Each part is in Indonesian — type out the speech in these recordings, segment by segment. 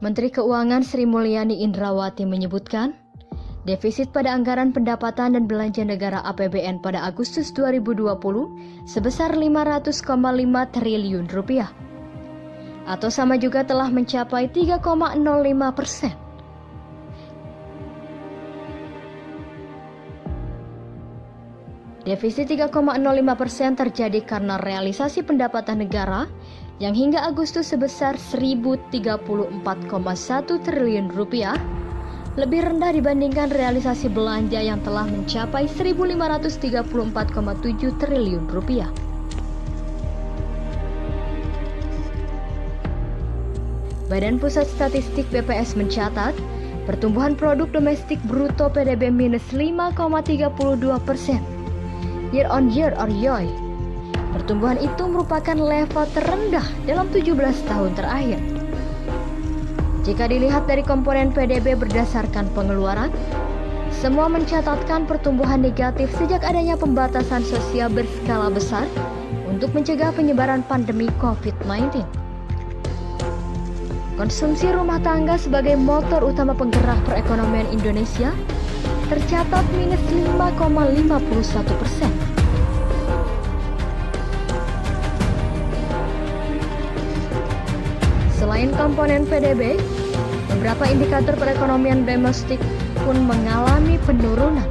Menteri Keuangan Sri Mulyani Indrawati menyebutkan, defisit pada anggaran pendapatan dan belanja negara APBN pada Agustus 2020 sebesar 500,5 triliun rupiah, atau sama juga telah mencapai 3,05%. Defisit 3,05% terjadi karena realisasi pendapatan negara yang hingga Agustus sebesar 1.034,1 triliun rupiah, lebih rendah dibandingkan realisasi belanja yang telah mencapai 1.534,7 triliun rupiah. Badan Pusat Statistik BPS mencatat, pertumbuhan produk domestik bruto PDB minus 5,32% year on year or YOY. Pertumbuhan itu merupakan level terendah dalam 17 tahun terakhir. Jika dilihat dari komponen PDB berdasarkan pengeluaran, semua mencatatkan pertumbuhan negatif sejak adanya pembatasan sosial berskala besar untuk mencegah penyebaran pandemi COVID-19. Konsumsi rumah tangga sebagai motor utama penggerak perekonomian Indonesia tercatat minus 5,51%. Selain komponen PDB, beberapa indikator perekonomian domestik pun mengalami penurunan.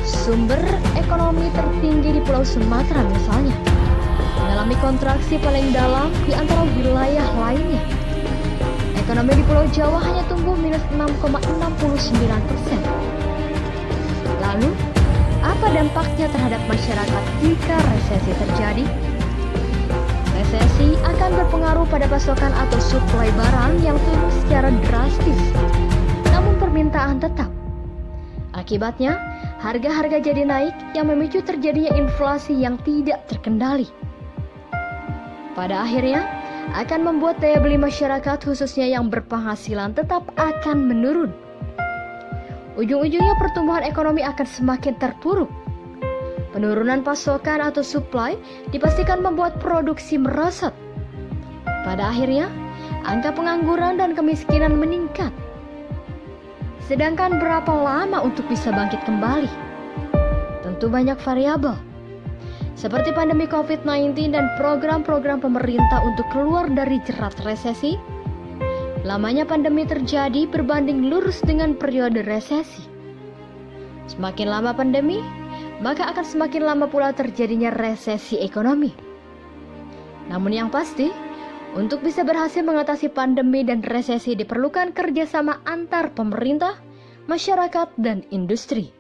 Sumber ekonomi tertinggi di Pulau Sumatera misalnya, mengalami kontraksi paling dalam di antara wilayah lainnya. Ekonomi di Pulau Jawa hanya tumbuh minus 6,69%. Lalu, apa dampaknya terhadap masyarakat jika resesi terjadi? Resesi akan berpengaruh pada pasokan atau suplai barang yang turun secara drastis, namun permintaan tetap. Akibatnya, harga-harga jadi naik yang memicu terjadinya inflasi yang tidak terkendali. Pada akhirnya, akan membuat daya beli masyarakat khususnya yang berpenghasilan tetap akan menurun. Ujung-ujungnya pertumbuhan ekonomi akan semakin terpuruk. Penurunan pasokan atau supply dipastikan membuat produksi merosot. Pada akhirnya, angka pengangguran dan kemiskinan meningkat. Sedangkan berapa lama untuk bisa bangkit kembali? Tentu banyak variabel, seperti pandemi COVID-19 dan program-program pemerintah untuk keluar dari jerat resesi. Lamanya pandemi terjadi berbanding lurus dengan periode resesi. Semakin lama pandemi, maka akan semakin lama pula terjadinya resesi ekonomi. Namun yang pasti, untuk bisa berhasil mengatasi pandemi dan resesi diperlukan kerjasama antar pemerintah, masyarakat, dan industri.